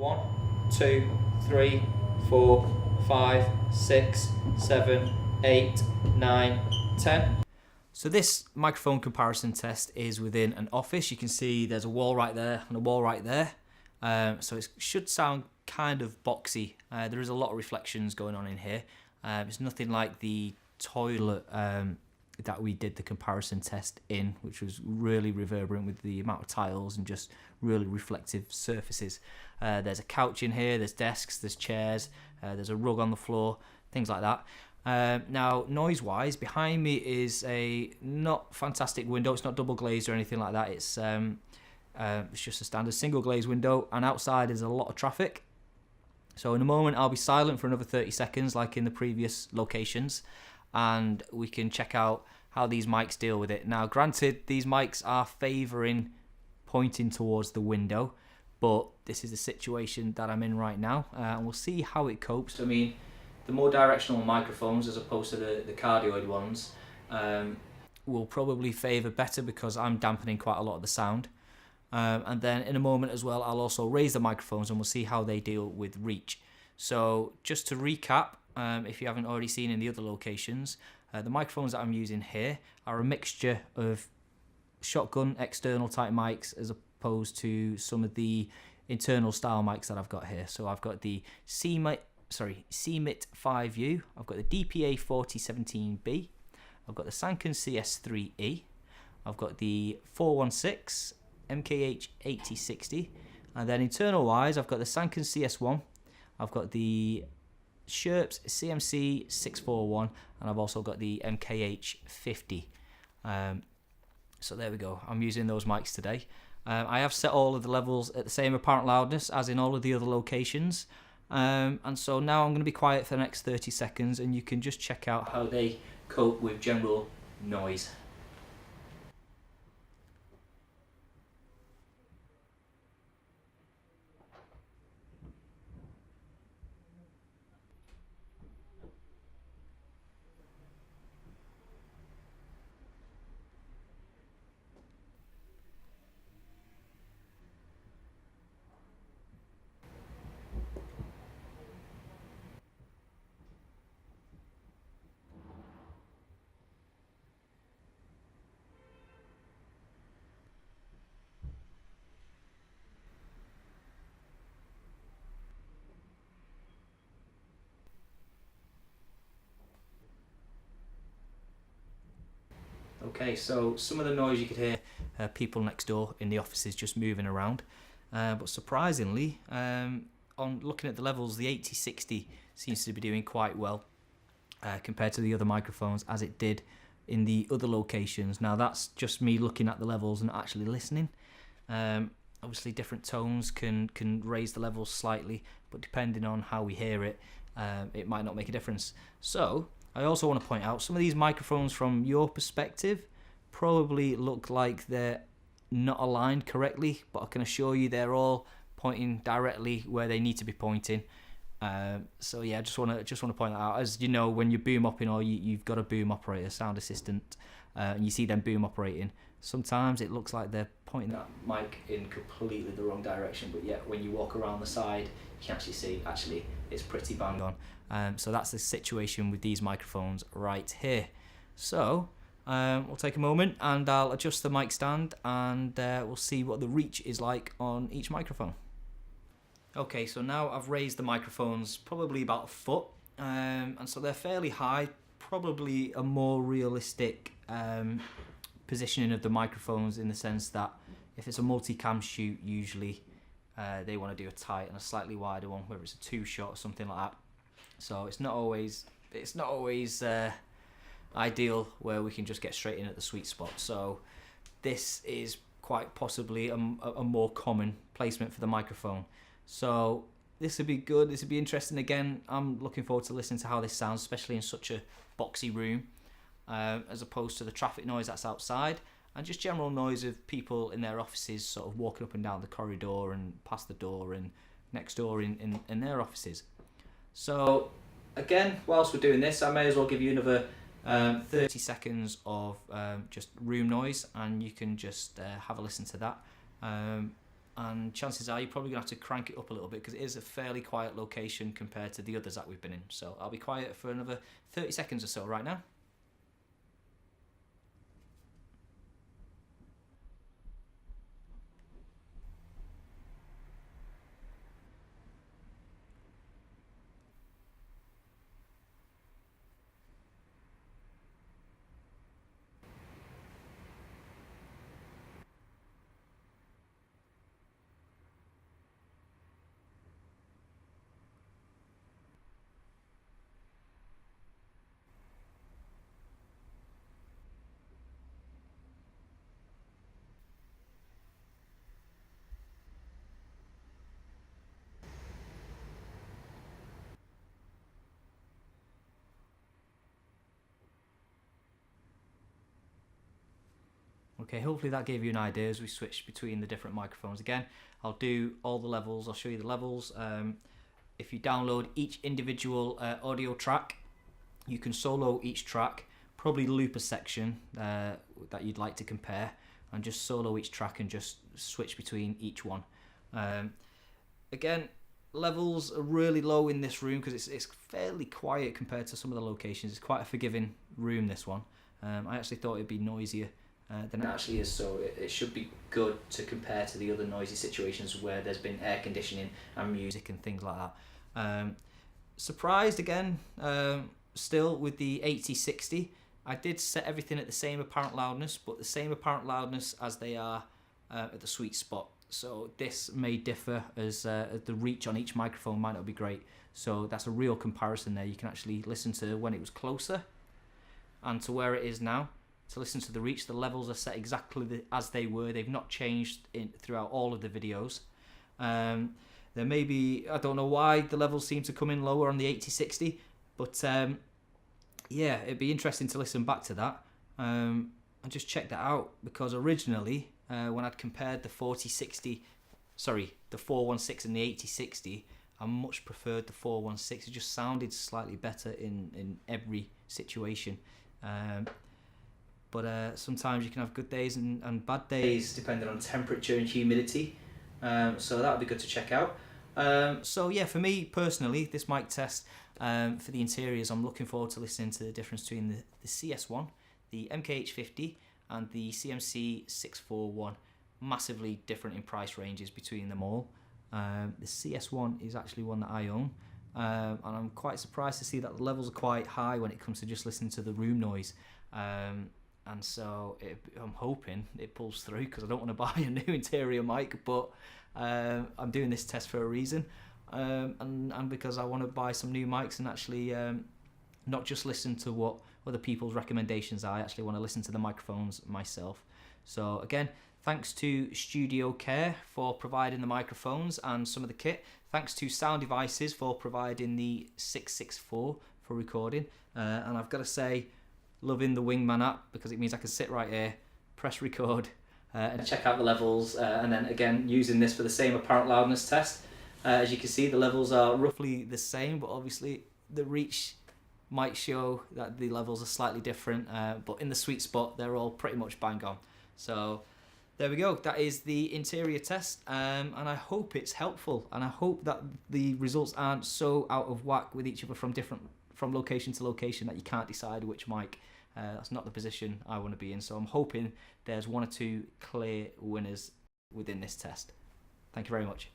1, 2, 3, 4, 5, 6, 7, 8, 9, 10. So this microphone comparison test is within an office. You can see there's a wall right there and a wall right there. So it should sound kind of boxy. There is a lot of reflections going on in here. It's nothing like the toilet that we did the comparison test in, which was really reverberant with the amount of tiles and just really reflective surfaces. There's a couch in here, there's desks, there's chairs, there's a rug on the floor, things like that. Now, noise-wise, behind me is a not fantastic window. It's not double glazed or anything like that. It's just a standard single glazed window, and outside is a lot of traffic. So in a moment, I'll be silent for another 30 seconds, like in the previous locations, and we can check out how these mics deal with it. Now, granted, these mics are favouring pointing towards the window, but this is the situation that I'm in right now, and we'll see how it copes. I mean, the more directional microphones, as opposed to the cardioid ones, will probably favour better because I'm dampening quite a lot of the sound. And then in a moment as well, I'll also raise the microphones and we'll see how they deal with reach. So just to recap, if you haven't already seen in the other locations, the microphones that I'm using here are a mixture of shotgun external type mics as opposed to some of the internal style mics that I've got here. So I've got the CMiT5u, I've got the DPA4017B, I've got the Sanken CS3e, I've got the 416 MKH8060, and then internal wise I've got the Sanken CS1, I've got the Schoeps CMC641, and I've also got the MKH50. So there we go, I'm using those mics today. I have set all of the levels at the same apparent loudness as in all of the other locations. And so now I'm going to be quiet for the next 30 seconds and you can just check out how they cope with general noise. Okay, so some of the noise you could hear people next door in the offices just moving around, but surprisingly, on looking at the levels, the 8060 seems to be doing quite well compared to the other microphones as it did in the other locations. Now that's just me looking at the levels and not actually listening. Obviously different tones can raise the levels slightly, but depending on how we hear it, it might not make a difference. So I also want to point out some of these microphones from your perspective probably look like they're not aligned correctly, but I can assure you they're all pointing directly where they need to be pointing. So yeah, I just want to point that out. As you know, when you're boom opping or you've got a boom operator, sound assistant, and you see them boom operating, sometimes it looks like they're pointing that mic in completely the wrong direction, but yet when you walk around the side, you can actually see it's pretty bang on. So that's the situation with these microphones right here. So we'll take a moment and I'll adjust the mic stand and we'll see what the reach is like on each microphone. Okay, so now I've raised the microphones probably about a foot, and so they're fairly high, probably a more realistic positioning of the microphones in the sense that if it's a multi-cam shoot, usually they want to do a tight and a slightly wider one, whether it's a two-shot or something like that. So it's not always ideal where we can just get straight in at the sweet spot. So this is quite possibly a more common placement for the microphone. So this would be good, this would be interesting. Again, I'm looking forward to listening to how this sounds, especially in such a boxy room, as opposed to the traffic noise that's outside and just general noise of people in their offices sort of walking up and down the corridor and past the door and next door in their offices. So again, whilst we're doing this, I may as well give you another 30 seconds of just room noise, and you can just have a listen to that. and chances are you're probably going to have to crank it up a little bit because it is a fairly quiet location compared to the others that we've been in. So I'll be quiet for another 30 seconds or so right now. Okay, hopefully that gave you an idea as we switch between the different microphones. Again, I'll do all the levels, I'll show you the levels. If you download each individual audio track, you can solo each track, probably loop a section that you'd like to compare, and just solo each track and just switch between each one. Again, levels are really low in this room because it's fairly quiet compared to some of the locations. It's quite a forgiving room, this one. I actually thought it'd be noisier than it actually is, so it should be good to compare to the other noisy situations where there's been air conditioning and music and things like that. Surprised again, still with the 80/60. I did set everything at the same apparent loudness, but the same apparent loudness as they are at the sweet spot. So this may differ as the reach on each microphone might not be great. So that's a real comparison there. You can actually listen to when it was closer and to where it is now. To listen to the reach, the levels are set exactly as they were. They've not changed throughout all of the videos. There may be, I don't know why the levels seem to come in lower on the 80/60, but yeah, it'd be interesting to listen back to that and just check that out, because originally when I'd compared the 40/60, sorry, the 416 and the 80/60, I much preferred the 416. It just sounded slightly better in every situation. But sometimes you can have good days and bad days depending on temperature and humidity. So that would be good to check out. So yeah, for me personally, this mic test for the interiors, I'm looking forward to listening to the difference between the CS1, the MKH50 and the CMC641. Massively different in price ranges between them all. The CS1 is actually one that I own. And I'm quite surprised to see that the levels are quite high when it comes to just listening to the room noise. And so I'm hoping it pulls through, because I don't want to buy a new interior mic, but I'm doing this test for a reason, and because I want to buy some new mics and actually not just listen to what other people's recommendations are. I actually want to listen to the microphones myself. So again, thanks to Studio Care for providing the microphones and some of the kit. Thanks to Sound Devices for providing the 664 for recording, and I've got to say, loving the Wingman app, because it means I can sit right here, press record, and check out the levels, and then again using this for the same apparent loudness test. As you can see, the levels are roughly the same, but obviously the reach might show that the levels are slightly different, but in the sweet spot they're all pretty much bang on. So there we go, that is the interior test, and I hope it's helpful, and I hope that the results aren't so out of whack with each other from location to location that you can't decide which mic. That's not the position I want to be in, so I'm hoping there's one or two clear winners within this test. Thank you very much.